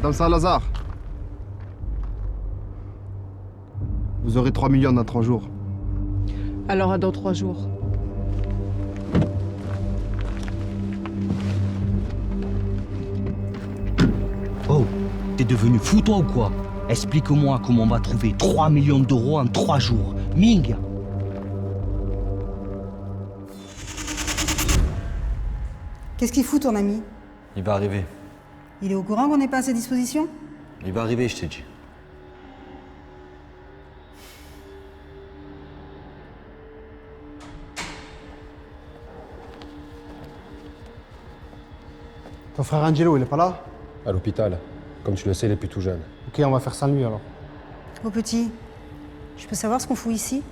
Madame Salazar. Vous aurez 3 millions dans 3 jours. Alors à dans 3 jours. Oh, t'es devenu fou toi ou quoi? Explique-moi comment on va trouver 3 millions d'euros en 3 jours. Ming! Qu'est-ce qu'il fout, ton ami? Il va arriver. Il est au courant qu'on n'est pas à ses dispositions? Il va arriver, je t'ai dit. Ton frère Angelo, il est pas là? À l'hôpital. Comme tu le sais, il est plus tout jeune. Ok, on va faire sans lui alors. Oh petit, je peux savoir ce qu'on fout ici?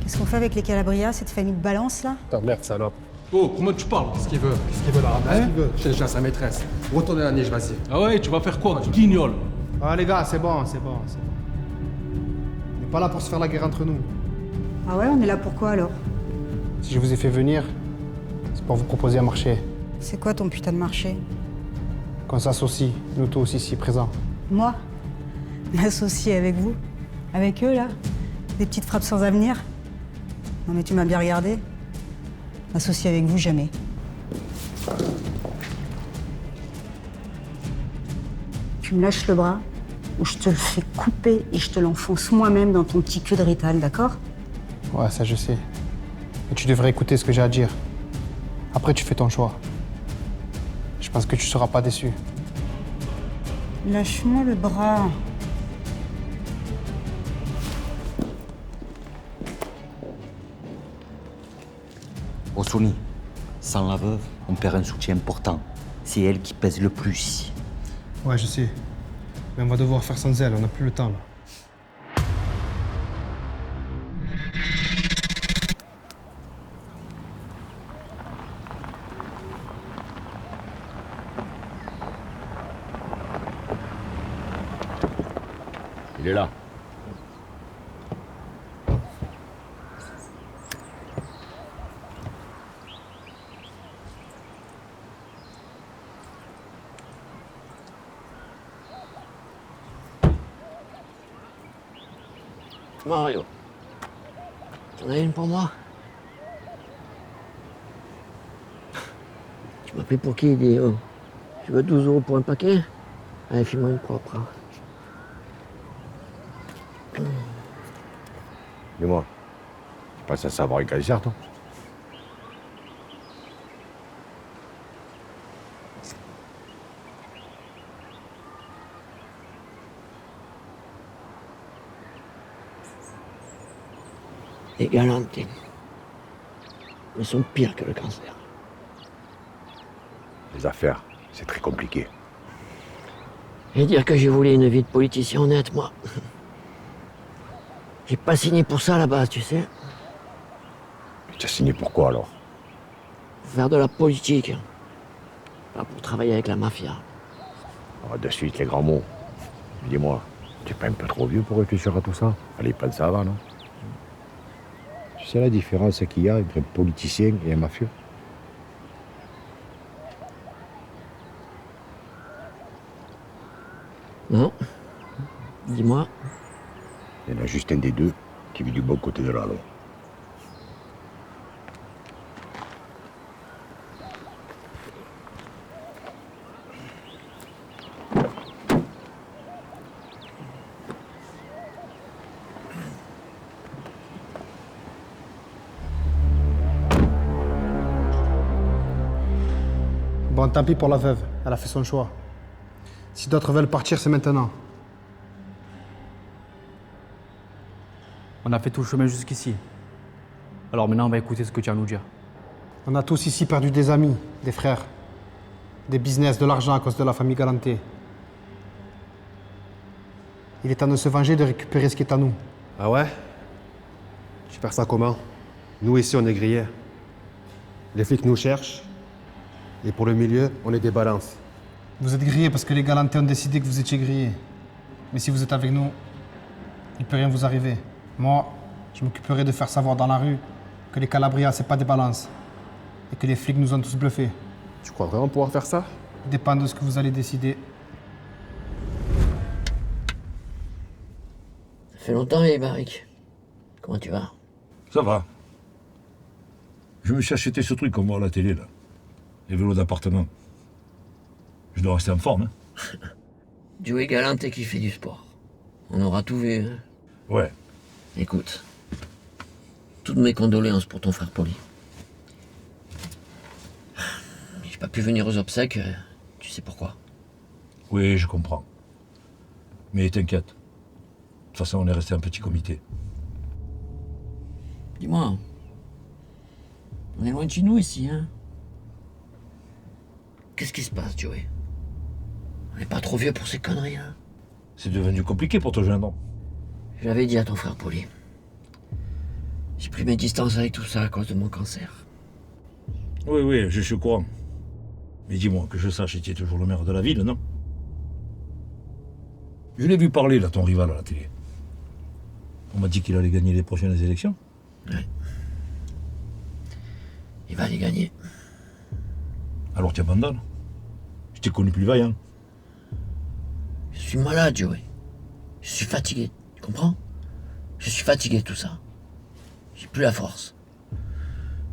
Qu'est-ce qu'on fait avec les Calabria, cette famille de balance là? Ta merde, salope. Oh, comment tu parles? Qu'est-ce qu'il veut? Qu'est-ce qu'il veut là? Qu'est-ce qu'il veut? J'ai déjà sa maîtresse. Retournez à la niche, vas-y. Ah ouais, tu vas faire quoi? Tu guignoles. Ah les gars, c'est bon. On n'est pas là pour se faire la guerre entre nous. Ah ouais, on est là pour quoi alors? Si je vous ai fait venir, c'est pour vous proposer un marché. C'est quoi ton putain de marché? Qu'on s'associe, nous tous ici présents. Moi? M'associer avec vous? Avec eux là? Des petites frappes sans avenir? Non mais tu m'as bien regardé. M'associer avec vous, jamais. Tu me lâches le bras, ou je te le fais couper et je te l'enfonce moi-même dans ton petit cul de rital, d'accord? Ouais, ça je sais. Mais tu devrais écouter ce que j'ai à dire. Après, tu fais ton choix. Je pense que tu seras pas déçu. Lâche-moi le bras. Oh Sony, sans la veuve, on perd un soutien important. C'est elle qui pèse le plus. Ouais, je sais. Mais on va devoir faire sans elle, on n'a plus le temps là. Il est là. Mario, t'en as une pour moi? Tu m'as pris pour qui, idiot? Tu veux 12 € pour un paquet? Allez, file-moi une propre. Hein. Dis-moi, tu passes à savoir une cancer, toi? Les galantines. Ils sont pires que le cancer. Les affaires, c'est très compliqué. Et dire que j'ai voulu une vie de politicien honnête, moi. J'ai pas signé pour ça à la base, tu sais. Tu as signé pourquoi, alors? Pour faire de la politique. Pas pour travailler avec la mafia. De suite, les grands mots. Dis-moi, tu es pas un peu trop vieux pour réfléchir à tout ça? Fallait pas ça avant, non? Tu sais la différence qu'il y a entre un politicien et un mafieux? Non. Dis-moi. Il y en a juste un des deux qui vit du bon côté de la loi. Bon, tant pis pour la veuve, elle a fait son choix. Si d'autres veulent partir, c'est maintenant. On a fait tout le chemin jusqu'ici. Alors maintenant, on va écouter ce que tu as à nous dire. On a tous ici perdu des amis, des frères, des business, de l'argent à cause de la famille Galanté. Il est temps de se venger, de récupérer ce qui est à nous. Ah ouais? Tu perds ça comment? Nous ici, on est grillés. Les flics nous cherchent. Et pour le milieu, on est des balances. Vous êtes grillés parce que les Galantés ont décidé que vous étiez grillés. Mais si vous êtes avec nous, il ne peut rien vous arriver. Moi, je m'occuperai de faire savoir dans la rue que les Calabria, c'est pas des balances. Et que les flics nous ont tous bluffés. Tu crois vraiment pouvoir faire ça? Dépend de ce que vous allez décider. fait longtemps, les barriques. Comment tu vas? Ça va. Je me suis acheté ce truc qu'on voit à la télé, là. Les vélos d'appartement. Je dois rester en forme, hein. Joey Galante qui fait du sport. On aura tout vu, hein. Ouais. Écoute, toutes mes condoléances pour ton frère Poli. J'ai pas pu venir aux obsèques, tu sais pourquoi. Oui, je comprends. Mais t'inquiète. De toute façon, on est resté un petit comité. Dis-moi, on est loin de chez nous ici, hein? Qu'est-ce qui se passe, Joey? On n'est pas trop vieux pour ces conneries, hein? C'est devenu compliqué pour te joindre. J'avais dit à ton frère Poli. J'ai pris mes distances avec tout ça à cause de mon cancer. Oui, oui, je suis au courant. Mais dis-moi, que je sache, tu es toujours le maire de la ville, non? Je l'ai vu parler, là, ton rival à la télé. On m'a dit qu'il allait gagner les prochaines élections. Ouais. Il va les gagner. Alors tu abandonnes. Je t'ai connu plus vaillant. Je suis malade, Joey. Je suis fatigué, tu comprends? Je suis fatigué de tout ça. J'ai plus la force.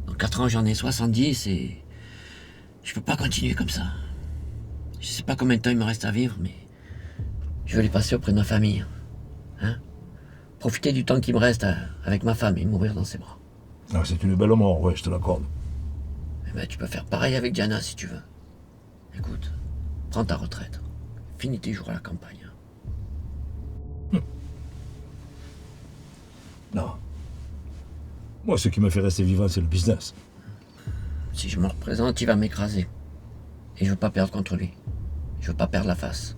Dans 4 ans, j'en ai 70 et... je peux pas continuer comme ça. Je sais pas combien de temps il me reste à vivre, mais... je veux les passer auprès de ma famille. Hein? Profiter du temps qui me reste avec ma femme et mourir dans ses bras. Ah, c'est une belle mort, ouais, je te l'accorde. Eh ben, tu peux faire pareil avec Diana si tu veux. Écoute, prends ta retraite. Finis tes jours à la campagne. Non. Moi, ce qui me fait rester vivant, c'est le business. Si je me représente, il va m'écraser. Et je veux pas perdre contre lui. Je veux pas perdre la face.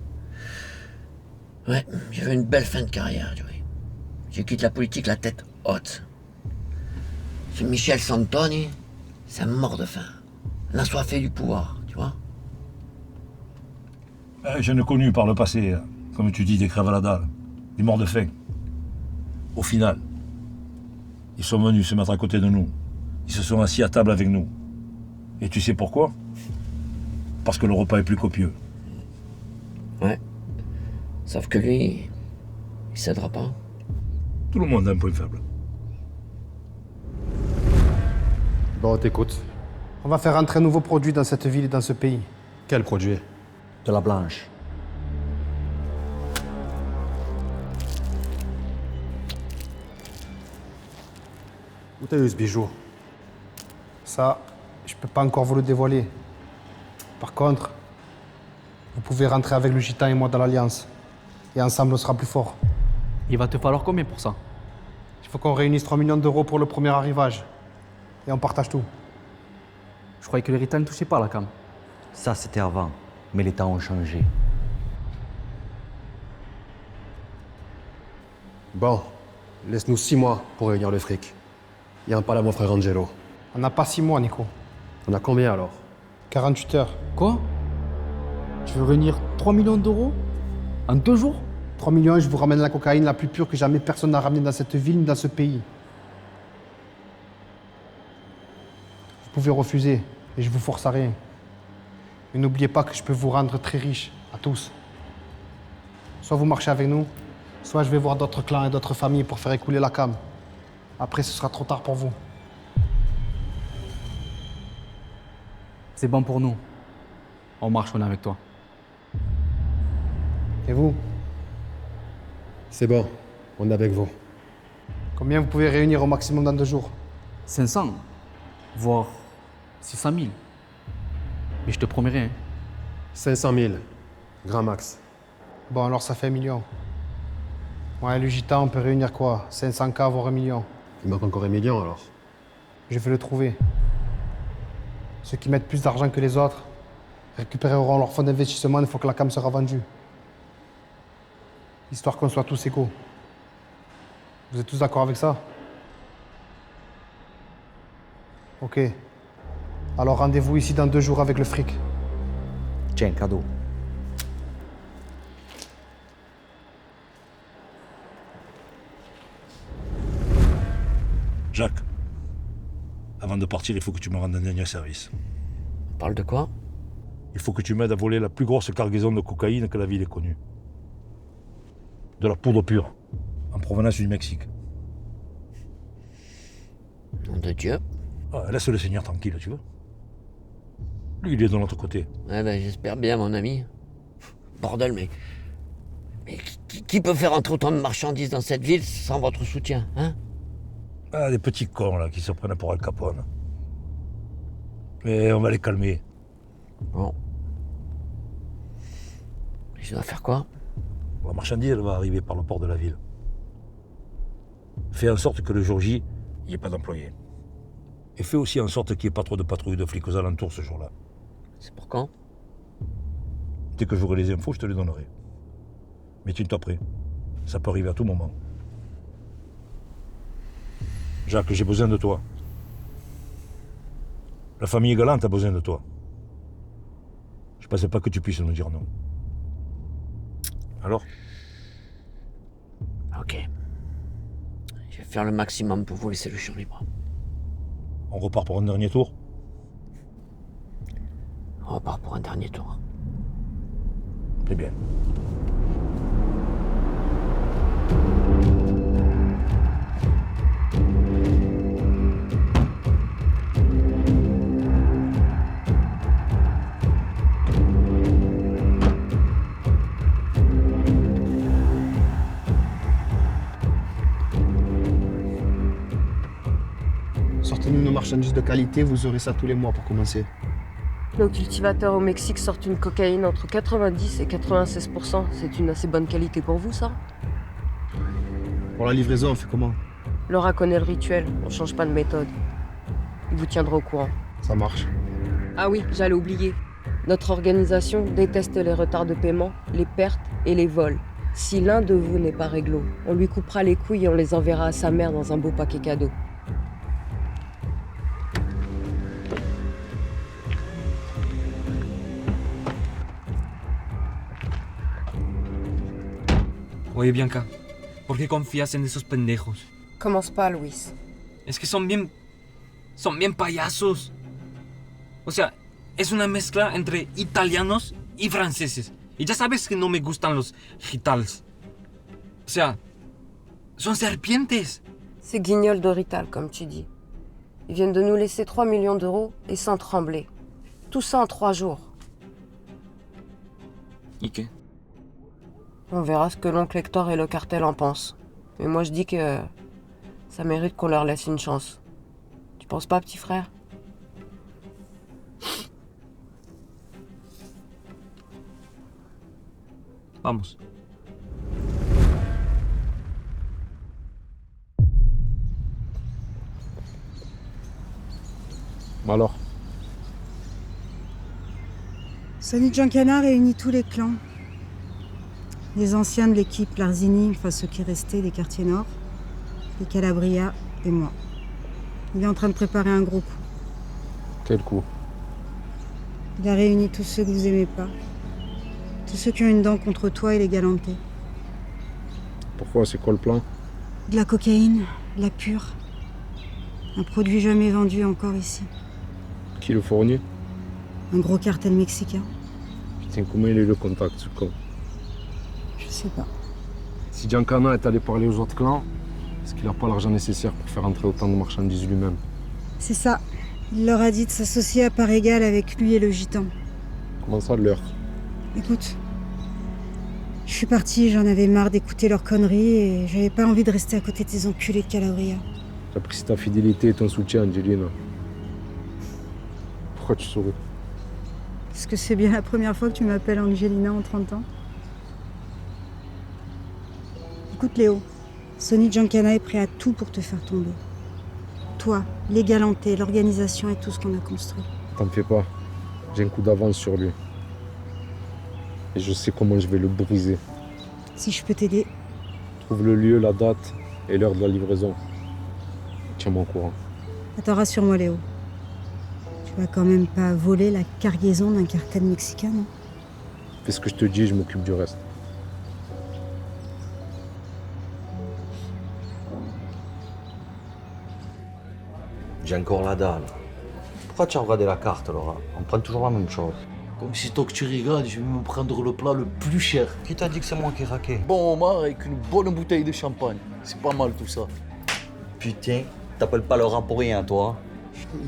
Ouais, je veux une belle fin de carrière, Joey. Je quitte la politique la tête haute. Ce Michel Santoni, c'est un mort de faim. Un assoiffé du pouvoir, tu vois. J'en ai connu par le passé, comme tu dis, des crèves à la dalle, des morts de faim. Au final, ils sont venus se mettre à côté de nous. Ils se sont assis à table avec nous. Et tu sais pourquoi? Parce que le repas est plus copieux. Ouais. Sauf que lui, il cédera pas. Tout le monde a un point faible. Bon, t'écoutes. On va faire entrer un nouveau produit dans cette ville et dans ce pays. Quel produit? De la blanche. Où t'as eu ce bijou? Ça, je peux pas encore vous le dévoiler. Par contre, vous pouvez rentrer avec le gitan et moi dans l'Alliance. Et ensemble, on sera plus fort. Il va te falloir combien pour ça? Il faut qu'on réunisse 3 millions d'euros pour le premier arrivage. Et on partage tout. Je croyais que le Rita ne touchait pas la cam. Ça, c'était avant. Mais les temps ont changé. Bon, laisse-nous 6 mois pour réunir le fric. Et en parle à mon frère Angelo. On n'a pas 6 mois, Nico. On a combien alors? 48 heures. Quoi? Tu veux réunir 3 millions d'euros? En 2 jours? 3 millions et je vous ramène la cocaïne la plus pure que jamais personne n'a ramenée dans cette ville ni dans ce pays. Vous pouvez refuser et je vous force à rien. Mais n'oubliez pas que je peux vous rendre très riche, à tous. Soit vous marchez avec nous, soit je vais voir d'autres clans et d'autres familles pour faire écouler la cam. Après, ce sera trop tard pour vous. C'est bon pour nous. On marche, on est avec toi. Et vous? C'est bon, on est avec vous. Combien vous pouvez réunir au maximum dans 2 jours? 500, voire 600 000. Mais je te promets rien. 500 000, grand max. Bon, alors ça fait 1 million. Ouais, le gitan, on peut réunir quoi? 500K, voire 1 million. Il manque encore 1 million alors. Je vais le trouver. Ceux qui mettent plus d'argent que les autres récupéreront leur fonds d'investissement une fois que la cam sera vendue. Histoire qu'on soit tous égaux. Vous êtes tous d'accord avec ça? Ok. Alors rendez-vous ici dans 2 jours avec le fric. Tiens, cadeau. Jacques, avant de partir, il faut que tu me rendes un dernier service. On parle de quoi? Il faut que tu m'aides à voler la plus grosse cargaison de cocaïne que la ville ait connue. De la poudre pure. en provenance du Mexique. Nom de Dieu. Ah, laisse le Seigneur tranquille, tu veux. Lui, il est de l'autre côté. Ouais, ben, j'espère bien, mon ami. Bordel, mais qui peut faire entrer autant de marchandises dans cette ville sans votre soutien, hein? Ah, des petits cons, là, qui se prennent pour Al Capone. Mais on va les calmer. Bon. Je dois faire quoi? La marchandise, elle va arriver par le port de la ville. Fais en sorte que le jour J, il n'y ait pas d'employés. Et fais aussi en sorte qu'il n'y ait pas trop de patrouilles de flics aux alentours ce jour-là. C'est pour quand? Dès que j'aurai les infos, je te les donnerai. Mais tiens-toi prêt. Ça peut arriver à tout moment. Jacques, j'ai besoin de toi. La famille Galante a besoin de toi. Je ne pensais pas que tu puisses nous dire non. Alors? Ok. Je vais faire le maximum pour vous laisser le champ libre. On repart pour un dernier tour? On repart pour un dernier tour. C'est bien. Sortez-nous nos marchandises de qualité, vous aurez ça tous les mois pour commencer. Nos cultivateurs au Mexique sortent une cocaïne entre 90 et 96%. C'est une assez bonne qualité pour vous, ça? Pour la livraison, on fait comment? Laura connaît le rituel, on change pas de méthode. Il vous tiendra au courant. Ça marche. Ah oui, j'allais oublier. Notre organisation déteste les retards de paiement, les pertes et les vols. Si l'un de vous n'est pas réglo, on lui coupera les couilles et on les enverra à sa mère dans un beau paquet cadeau. Oye, Bianca, ¿por qué confías en esos pendejos? Commence pas, Luis. Es que son bien payasos. O sea, es una mezcla entre italianos y franceses. Y ya sabes que no me gustan los gitals. O sea, son serpientes. C'est guignol de Rital, comme tu dis. Ils viennent de nous laisser 3 millions d'euros et sans trembler. Tout ça en 3 jours. ¿Y qué? On verra ce que l'oncle Hector et le cartel en pensent. Mais moi je dis que ça mérite qu'on leur laisse une chance. Tu penses pas, petit frère? Vamos. Alors? Sonny Giancana réunit tous les clans. Les anciens de l'équipe Larzini, enfin ceux qui restaient des quartiers nord, les Calabria et moi. Il est en train de préparer un gros coup. Quel coup? Il a réuni tous ceux que vous aimez pas. Tous ceux qui ont une dent contre toi et les galantés. Pourquoi? C'est quoi le plan? De la cocaïne, de la pure. Un produit jamais vendu encore ici. Qui le fournit? Un gros cartel mexicain. Putain, comment il a eu le contact, ce con? Je sais pas. Si Giancana est allé parler aux autres clans, est-ce qu'il n'a pas l'argent nécessaire pour faire entrer autant de marchandises lui-même? C'est ça. Il leur a dit de s'associer à part égale avec lui et le gitan. Comment ça, l'heure? Écoute, je suis partie, j'en avais marre d'écouter leurs conneries et j'avais pas envie de rester à côté de tes enculés de Calabria. J'apprécie ta fidélité et ton soutien, Angelina. Pourquoi tu souris? Parce que c'est bien la première fois que tu m'appelles Angelina en 30 ans. Écoute Léo, Sonny Giancana est prêt à tout pour te faire tomber. Toi, les galantés, l'organisation et tout ce qu'on a construit. T'en fais pas. J'ai un coup d'avance sur lui. Et je sais comment je vais le briser. Si je peux t'aider. Trouve le lieu, la date et l'heure de la livraison. Tiens-moi au courant. Attends, rassure-moi Léo. Tu vas quand même pas voler la cargaison d'un cartel mexicain, non? Fais ce que je te dis, je m'occupe du reste. J'ai encore la dalle. Pourquoi tu as regardé la carte, Laura? On prend toujours la même chose. Comme si tant que tu rigoles, je vais me prendre le plat le plus cher. Qui t'a dit que c'est moi qui ai raqué? Bon homard avec une bonne bouteille de champagne. C'est pas mal tout ça. Putain, t'appelles pas Laurent pour rien, toi.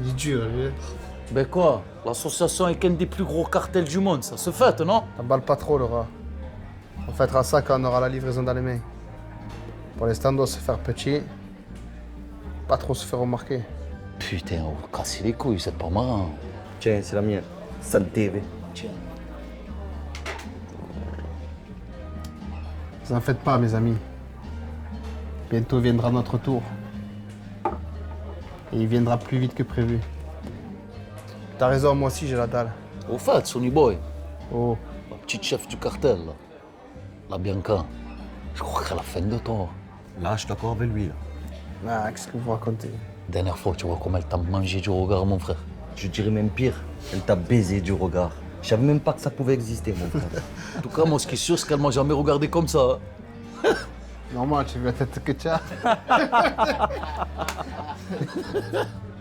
Il est dur, lui. Ben quoi? L'association est qu'un des plus gros cartels du monde, ça se fête, non? T'emballes pas trop, Laura. On fêtera ça quand on aura la livraison dans les mains. Pour l'instant, on doit se faire petit. Pas trop se faire remarquer. Putain, on va casser les couilles, c'est pas marrant. Tiens, c'est la mienne. Santé, Tiens. Vous en faites pas, mes amis. Bientôt viendra notre tour. Et il viendra plus vite que prévu. T'as raison, moi aussi j'ai la dalle. Au fait, Sonny Boy, Oh, la petite chef du cartel, là, la Bianca, je crois qu'elle a faim de toi. Là, je suis d'accord avec lui, là. ah, qu'est-ce que vous racontez? Dernière fois, tu vois comment elle t'a mangé du regard, mon frère. Je dirais même pire. Elle t'a baisé du regard. Je savais même pas que ça pouvait exister, mon frère. En tout cas, moi, ce qui est sûr, c'est qu'elle m'a jamais regardé comme ça. Hein. Normal, tu veux la tête que tu as.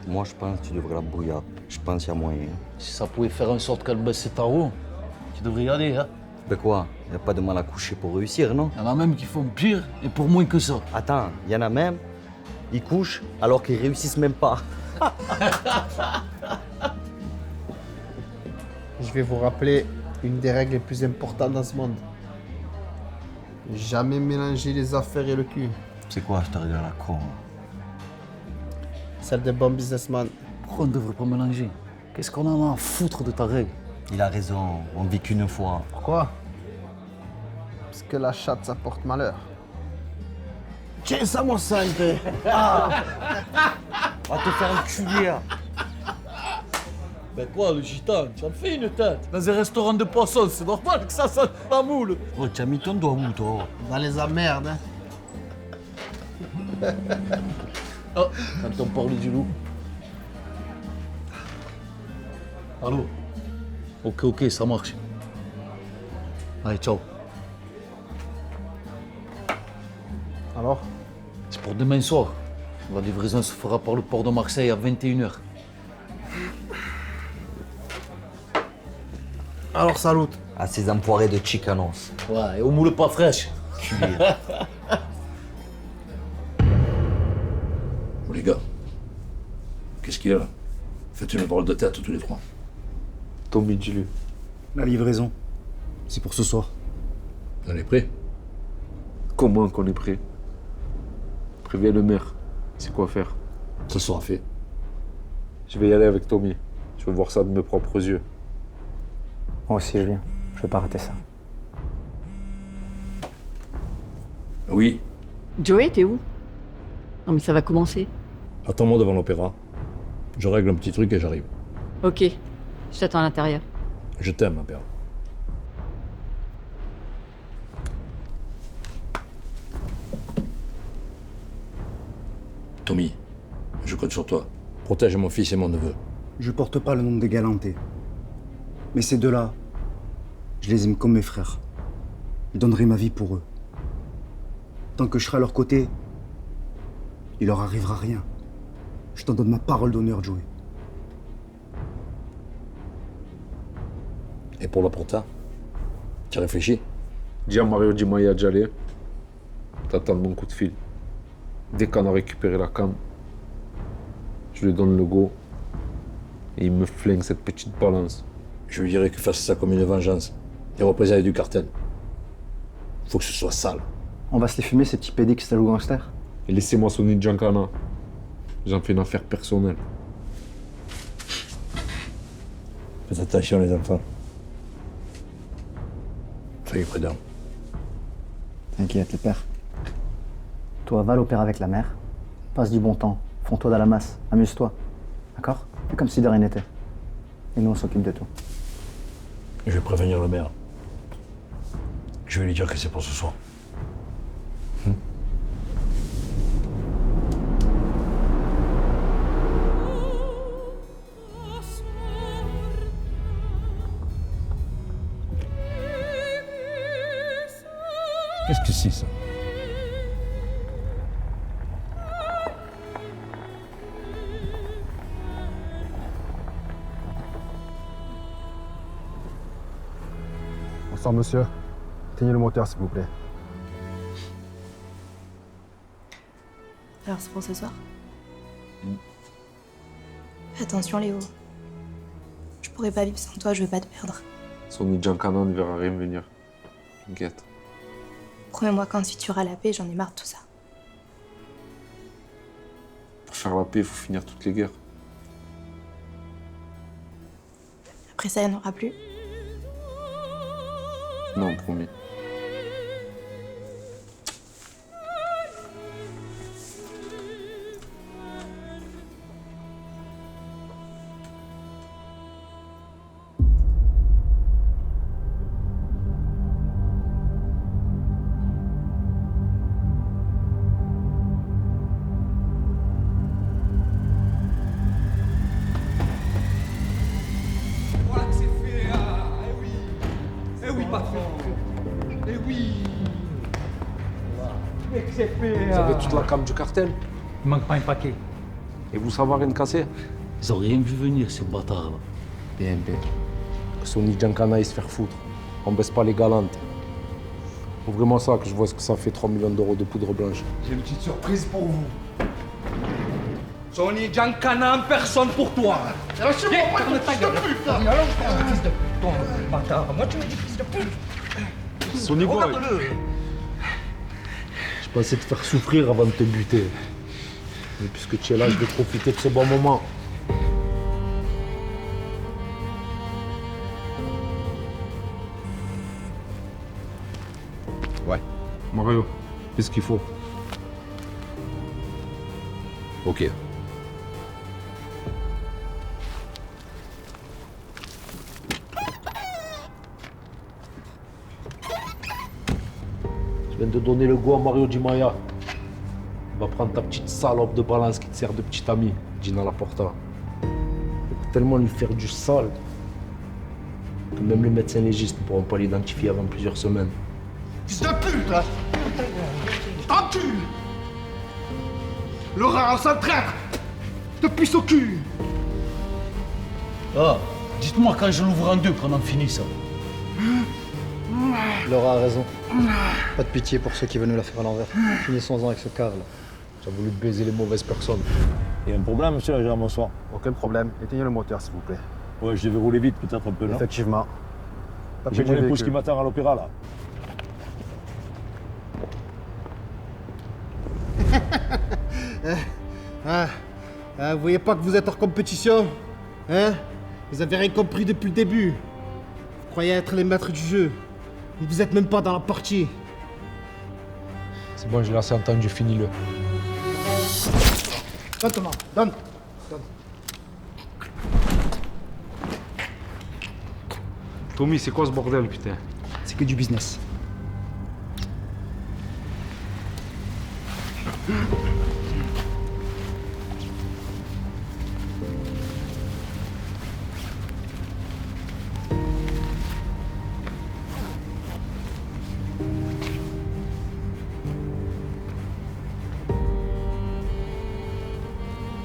Moi, je pense que tu devrais la brouiller. Je pense qu'il y a moyen. Si ça pouvait faire en sorte qu'elle baisse ses tarots, tu devrais y aller, hein. Mais quoi? Y a pas de mal à coucher pour réussir, non? Il y en a même qui font pire et pour moins que ça. Attends, y en a même, ils couchent alors qu'ils réussissent même pas. Je vais vous rappeler une des règles les plus importantes dans ce monde. Jamais mélanger les affaires et le cul. C'est quoi, je te regarde la con? Celle des bons businessmen. Pourquoi on ne devrait pas mélanger? Qu'est-ce qu'on en a à foutre de ta règle? Il a raison, on vit qu'une fois. Pourquoi? Parce que la chatte, ça porte malheur. Tiens ça, mon santé. On va te faire enculer. Ben quoi, le gitan, tu en fais une tête. Dans un restaurant de poissons, c'est normal que ça sente la moule. Oh, tu as mis ton doigt où, toi? Dans les emmerdes, hein. Oh, quand on parle du loup. Allô? Ok, ça marche. Allez, ciao. Alors? C'est pour demain soir. La livraison se fera par le port de Marseille à 21h. Alors, salut. À ces enfoirés de chicanos. Ouais, et au moule pas fraîche. Bon, les gars, qu'est-ce qu'il y a là? Faites une drôle de tête tous les trois. Tommy, dis-lui. La livraison, c'est pour ce soir. On est prêts? Comment qu'on est prêt? Préviens le maire. C'est quoi faire? Ça sera fait. Je vais y aller avec Tommy. Je veux voir ça de mes propres yeux. Moi aussi, je viens. Je veux pas rater ça. Oui, Joey, t'es où? Non mais ça va commencer. attends-moi devant l'opéra. Je règle un petit truc et j'arrive. Ok, je t'attends à l'intérieur. Je t'aime, ma perle. Tommy, je compte sur toi. Protège mon fils et mon neveu. Je porte pas le nom des Galantés. Mais ces deux-là, je les aime comme mes frères. Je donnerai ma vie pour eux. Tant que je serai à leur côté, il leur arrivera rien. Je t'en donne ma parole d'honneur, Joey. Et pour la porta, tu as réfléchi? Dis à Mario Di Maia d'y aller. T'attends mon coup de fil. Dès qu'on a récupéré la cam, je lui donne le go et il me flingue cette petite balance. Je lui dirais qu'il fasse ça comme une vengeance. Des représailles du cartel. Faut que ce soit sale. On va se les fumer, ces petits pédés qui se la jouent gangster. Et laissez-moi sonner Giancana. J'en fais une affaire personnelle. Faites attention, les enfants. Soyez prudents. T'inquiète, le père. Toi, va à l'opéra avec la mère. Passe du bon temps. Fonds-toi dans la masse. Amuse-toi. D'accord? Fais comme si de rien n'était. Et nous, on s'occupe de tout. Je vais prévenir le maire. Je vais lui dire que c'est pour ce soir. Qu'est-ce que c'est ça? Bonsoir monsieur. Éteignez le moteur s'il vous plaît. Alors c'est pour ce soir. Fais attention Léo. Je pourrais pas vivre sans toi, je veux pas te perdre. Sonny Giancana ne verra rien venir. T'inquiète. Promets-moi qu'ensuite tu auras la paix, j'en ai marre de tout ça. Pour faire la paix, il faut finir toutes les guerres. Après ça, il n'y en aura plus. Non, promis. Vous avez toute la cam du cartel? Il manque pas un paquet. Et vous savez rien casser? Ils ont rien vu venir, ces bâtards. Bien. Que Sonny Giancana il se faire foutre. On baisse pas les galantes. Faut vraiment ça que je vois ce que ça fait 3 millions d'euros de poudre blanche. J'ai une petite surprise pour vous. Sonny Giancana en personne pour toi. Lâchez-moi, moi, ferme ta gueule. Fils de ton bâtard. Moi, tu me dis fils de pute. Sonny Boy. Regarde-le. Je pensais te faire souffrir avant de te buter. Mais puisque tu es là, je vais profiter de ce bon moment. Ouais. Mario, qu'est-ce qu'il faut? Ok. Je viens de donner le go à Mario Di Maia. Il va prendre ta petite salope de balance qui te sert de petite amie, Gina Laporta. Il faut tellement lui faire du sale que même les médecins légistes ne pourront pas l'identifier avant plusieurs semaines. Fils de pute, là. T'encule. Laura, on s'entraîne. Te puisse au cul. Ah, dites-moi quand je l'ouvre en deux qu'on en finit ça. Laura a raison. Pas de pitié pour ceux qui veulent nous la faire à l'envers. Finissons-en avec ce cave là. J'ai voulu baiser les mauvaises personnes. Il y a un problème, monsieur l'agent, bonsoir. Aucun problème. Éteignez le moteur s'il vous plaît. Ouais, je devais rouler vite, peut-être un peu, non? Effectivement. J'ai mon épouse qui m'attend à l'opéra, là. Vous voyez pas que vous êtes en compétition? Hein? Vous avez rien compris depuis le début. Vous croyez être les maîtres du jeu. Mais vous êtes même pas dans la partie. C'est bon, je l'ai assez entendu, finis-le. Donne Thomas, donne. Tommy, c'est quoi ce bordel, putain? C'est que du business.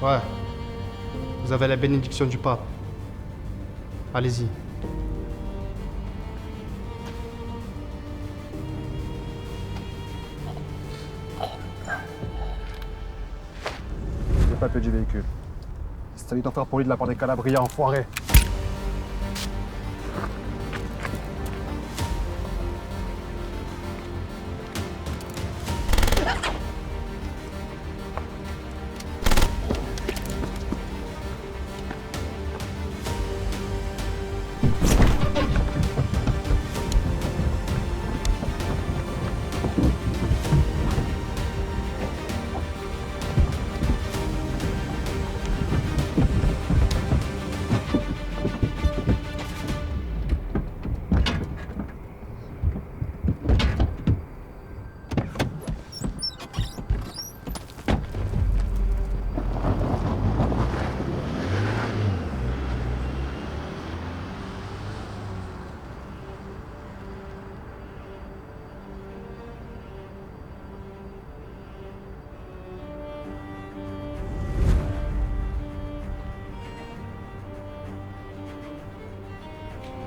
Ouais. Vous avez la bénédiction du pape. Allez-y. Le papier du véhicule. Salut ton frère poli de la part des Calabria, enfoiré.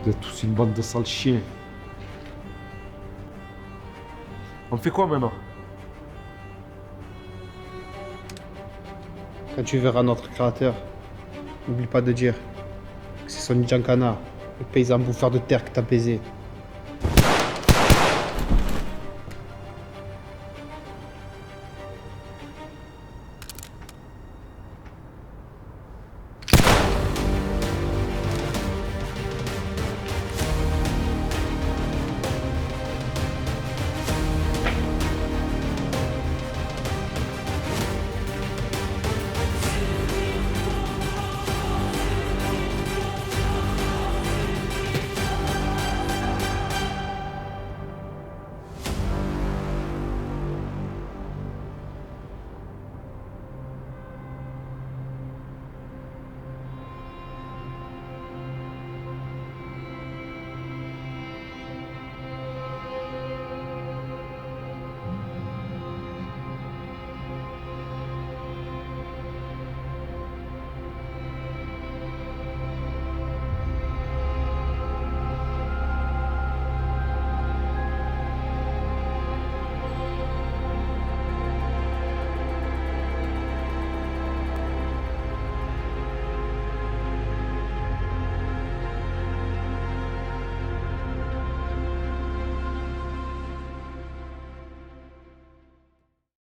Vous êtes tous une bande de sales chiens. On fait quoi maintenant? Quand tu verras notre créateur, n'oublie pas de dire que c'est Sonny Giancana, le paysan bouffeur de terre que t'as baisé.